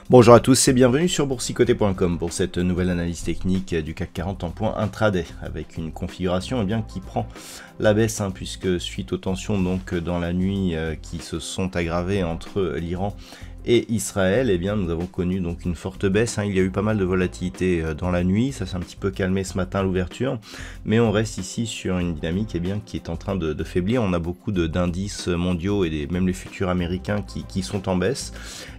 Bonjour à tous et bienvenue sur boursicoté.com pour cette nouvelle analyse technique du CAC 40 en point intraday avec une configuration qui prend la baisse puisque suite aux tensions donc dans la nuit qui se sont aggravées entre l'Iran et Israël, nous avons connu donc une forte baisse. Il y a eu pas mal de volatilité dans la nuit, ça s'est un petit peu calmé ce matin à l'ouverture, mais on reste ici sur une dynamique qui est en train de faiblir. On a beaucoup d'indices mondiaux et même les futurs américains qui sont en baisse.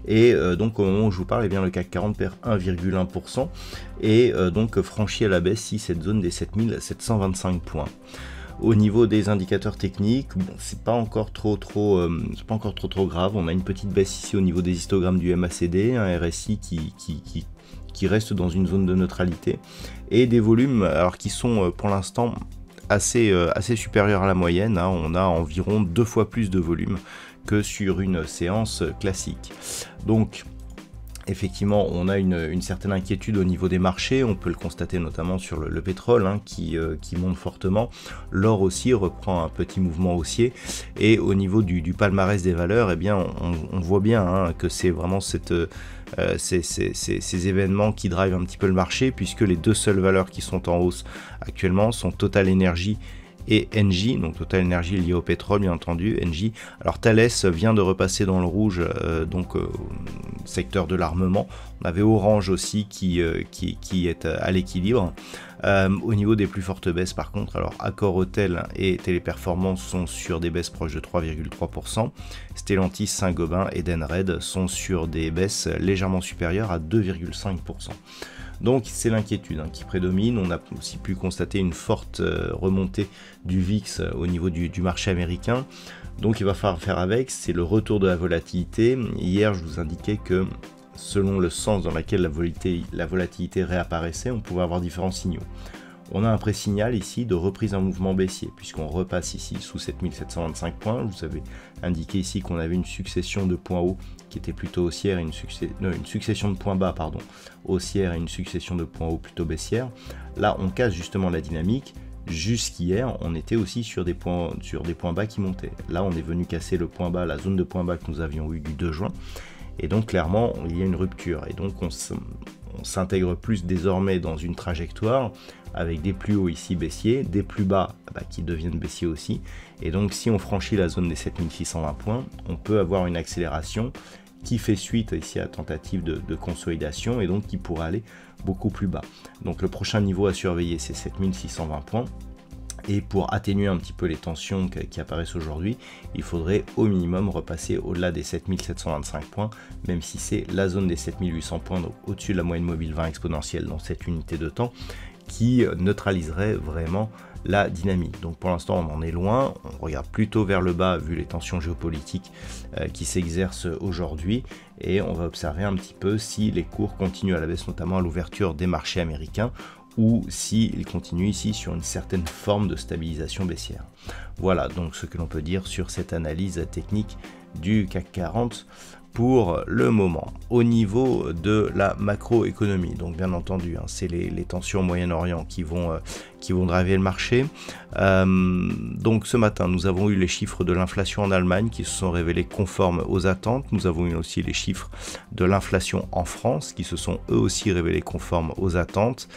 Et donc au moment où je vous parle, le CAC 40 perd 1,1% et donc franchit à la baisse cette zone des 7725 points. Au niveau des indicateurs techniques, c'est pas encore trop grave. On a une petite baisse ici au niveau des histogrammes du MACD, un RSI qui reste dans une zone de neutralité et des volumes qui sont pour l'instant assez supérieurs à la moyenne. On a environ 2 fois plus de volume que sur une séance classique. Donc effectivement, on a une certaine inquiétude au niveau des marchés, on peut le constater notamment sur le pétrole qui monte fortement. L'or aussi reprend un petit mouvement haussier et au niveau du palmarès des valeurs, on voit bien que c'est vraiment ces événements qui drivent un petit peu le marché, puisque les deux seules valeurs qui sont en hausse actuellement sont Total Energy et Engie, donc Total Energy lié au pétrole bien entendu, Engie. Alors Thales vient de repasser dans le rouge, secteur de l'armement. On avait Orange aussi qui est à l'équilibre. Au niveau des plus fortes baisses par contre, alors Accor Hôtel et Téléperformance sont sur des baisses proches de 3,3%. Stellantis, Saint-Gobain et Edenred sont sur des baisses légèrement supérieures à 2,5%. Donc c'est l'inquiétude qui prédomine. On a aussi pu constater une forte remontée du VIX au niveau du marché américain. Donc il va falloir faire avec, c'est le retour de la volatilité. Hier je vous indiquais que selon le sens dans lequel la volatilité réapparaissait, on pouvait avoir différents signaux. On a un pré-signal ici de reprise en mouvement baissier, puisqu'on repasse ici sous 7725 points. Je vous avais indiqué ici qu'on avait une succession de points hauts qui était plutôt haussière, et une succession de points bas, haussière et une succession de points hauts plutôt baissière. Là, on casse justement la dynamique. Jusqu'hier, on était aussi sur des points bas qui montaient. Là, on est venu casser le point bas, la zone de point bas que nous avions eu du 2 juin. Et donc, clairement, il y a une rupture. Et donc, on s'intègre plus désormais dans une trajectoire avec des plus hauts ici baissiers, des plus bas qui deviennent baissiers aussi. Et donc si on franchit la zone des 7620 points, on peut avoir une accélération qui fait suite ici à la tentative de consolidation et donc qui pourrait aller beaucoup plus bas. Donc le prochain niveau à surveiller, c'est 7620 points. Et pour atténuer un petit peu les tensions qui apparaissent aujourd'hui, il faudrait au minimum repasser au-delà des 7725 points, même si c'est la zone des 7800 points, donc au-dessus de la moyenne mobile 20 exponentielle dans cette unité de temps, qui neutraliserait vraiment la dynamique. Donc pour l'instant on en est loin, on regarde plutôt vers le bas vu les tensions géopolitiques qui s'exercent aujourd'hui, et on va observer un petit peu si les cours continuent à la baisse, notamment à l'ouverture des marchés américains, ou s'il continue ici sur une certaine forme de stabilisation baissière. Voilà donc ce que l'on peut dire sur cette analyse technique du CAC 40 pour le moment. Au niveau de la macroéconomie, donc bien entendu, c'est les tensions au Moyen-Orient qui vont driver le marché. Donc ce matin, nous avons eu les chiffres de l'inflation en Allemagne qui se sont révélés conformes aux attentes. Nous avons eu aussi les chiffres de l'inflation en France qui se sont eux aussi révélés conformes aux attentes.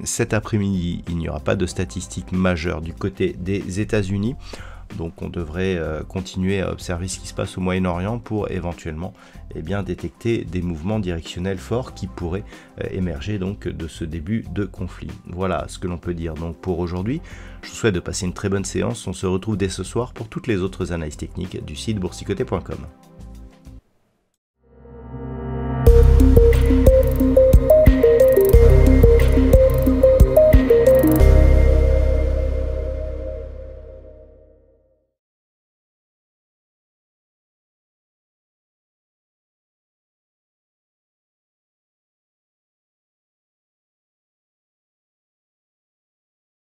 Cet après-midi, il n'y aura pas de statistiques majeures du côté des États-Unis. Donc on devrait continuer à observer ce qui se passe au Moyen-Orient pour éventuellement détecter des mouvements directionnels forts qui pourraient émerger donc de ce début de conflit. Voilà ce que l'on peut dire donc pour aujourd'hui. Je vous souhaite de passer une très bonne séance. On se retrouve dès ce soir pour toutes les autres analyses techniques du site boursicoté.com.